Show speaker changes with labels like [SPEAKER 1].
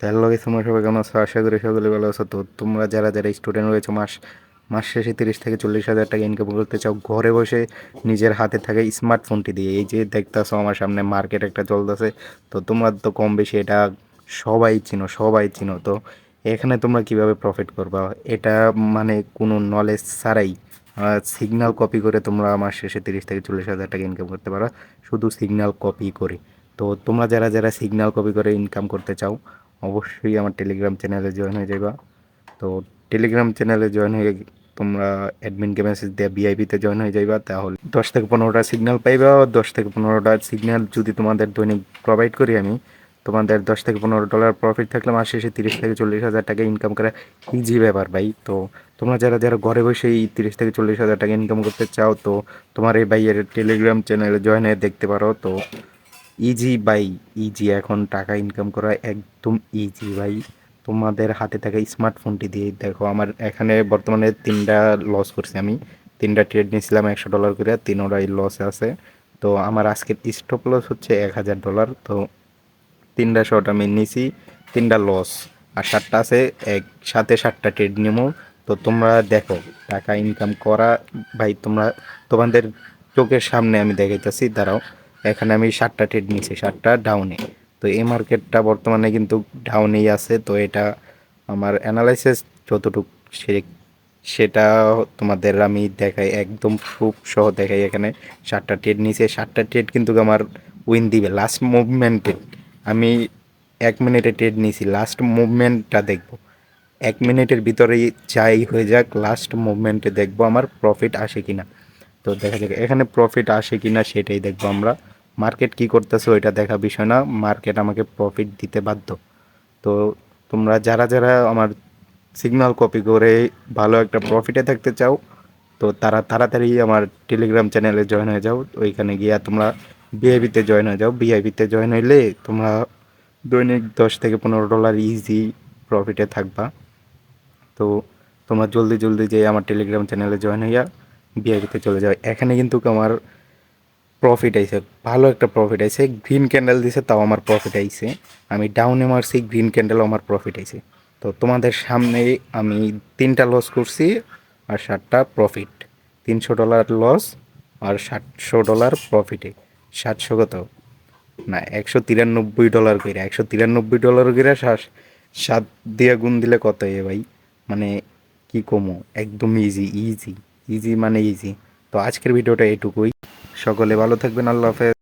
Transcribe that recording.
[SPEAKER 1] Hello guys, তোমরা সবাই কেমন আছো? আশা করি সকলে ভালো আছো। তো তোমরা যারা যারা স্টুডেন্ট রয়েছে, মাস মাস শেষে 30 থেকে 40 হাজার টাকা ইনকাম করতে চাও ঘরে বসে নিজের হাতে থাকা স্মার্টফোনটি দিয়ে, এই যে দেখতেছো আমার সামনে মার্কেট একটা চলতেছে, তো তোমরা তো কম বেশি এটা সবাই চিনো। তো এখানে তোমরা কিভাবে প্রফিট করবা, এটা মানে কোনো নলেজ ছাড়াই সিগন্যাল কপি করে তোমরা মাস শেষে 30 থেকে 40 হাজার টাকা ইনকাম করতে পারো, শুধু সিগন্যাল কপি করে। তো তোমরা যারা যারা সিগন্যাল কপি করে ইনকাম করতে চাও, অবশ্যই আমার টেলিগ্রাম চ্যানেলে জয়েন হয়ে যাবা। তো টেলিগ্রাম চ্যানেলে জয়েন হয়ে তোমরা অ্যাডমিনকে মেসেজ দিয়ে ভিআইপিতে জয়েন হয়ে যাইবা, তাহলে 10 থেকে 15টা সিগন্যাল পাইবা। 10 থেকে 15টা সিগন্যাল যদি তোমাদের দৈনিক প্রোভাইড করি আমি, তোমাদের $10 থেকে $15 প্রফিট থাকলে মাস শেষে 30 থেকে 40 হাজার টাকা ইনকাম করা ইজি ব্যাপার ভাই। তো তোমরা যারা যারা ঘরে বসেই 30 থেকে 40 হাজার টাকা ইনকাম করতে চাও, তো তোমার এই ভাইয়ের টেলিগ্রাম চ্যানেলে জয়েন হয়ে দেখতে পারো। তো ইজি ভাই, ইজি এখন টাকা ইনকাম করা একদম ইজি ভাই, তোমাদের হাতে থাকা স্মার্টফোনটি দিয়ে। দেখো আমার এখানে বর্তমানে 3টা লস করছি আমি, 3টা ট্রেড নিয়েছিলাম $100 করে, 3টাই লসে আছে। তো আমার আজকের স্টপ লস হচ্ছে $1000। তো 3টা শট আমি নিছি, 3টা লস, আর 7টা আছে, একসাথে 7টা ট্রেড নিবো। তো তোমরা দেখো টাকা ইনকাম করা ভাই, তোমরা তোমাদের চোখের সামনে আমি দেখাইতেছি, দাঁড়াও। এখানে আমি 7টা ট্রেড নিয়েছি, 7টা ডাউনে। তো এই মার্কেটটা বর্তমানে কিন্তু ডাউনেই আছে। তো এটা আমার অ্যানালাইসিস যতটুকু সে সেটা তোমাদের আমি দেখাই, একদম খুব সহ দেখাই। এখানে 7টা ট্রেড নিয়েছে, 7টা ট্রেড কিন্তু আমার উইন দিবে লাস্ট মুভমেন্টে। আমি 1 মিনিটে ট্রেড নিয়েছি, লাস্ট মুভমেন্টটা দেখবো। 1 মিনিটের ভিতরেই যাই হয়ে যাক, লাস্ট মুভমেন্টে দেখবো আমার প্রফিট আসে কিনা। তো দেখা যাক এখানে প্রফিট আসে কিনা, সেটাই দেখবো আমরা। মার্কেট কি করতেছে ওইটা দেখা বিষয় না, মার্কেট আমাকে প্রফিট দিতে বাধ্য। তো তোমরা যারা যারা আমার সিগন্যাল কপি করে ভালো একটা প্রফিটে থাকতে চাও, তো তারা তাড়াতাড়ি আমার টেলিগ্রাম চ্যানেলে জয়েন হয়ে যাও। ওইখানে গিয়া তোমরা ভিআইপিতে জয়েন হয়ে যাও। ভিআইপিতে জয়েন হইলে তোমরা দৈনিক $10 থেকে $15 ইজি প্রফিটে থাকবা। তো তোমরা জলদি জলদি যে আমার টেলিগ্রাম চ্যানেলে জয়েন হইয়া ভিআইপিতে চলে যাও। এখানে কিন্তু আমার প্রফিট আইছে, ভালো একটা প্রফিট আইছে। গ্রিন ক্যান্ডেল দিছে, তাও আমার প্রফিট আইছে। আমি ডাউনে মারছি, গ্রিন ক্যান্ডেল আমার প্রফিট আইছে। তো তোমাদের সামনে আমি 3টা লস করছি আর 7টা প্রফিট। $300 লস আর $700 প্রফিটে। 700 কত না, $193 করে, $193 করে 7 দিয়ে গুণ দিলে কত এ ভাই, মানে কি কমো, একদম ইজি ইজি ইজি মানে ইজি। তো আজকের ভিডিওটা এটুকুই, সকলে ভালো থাকবেন, আল্লাহ হাফেজ।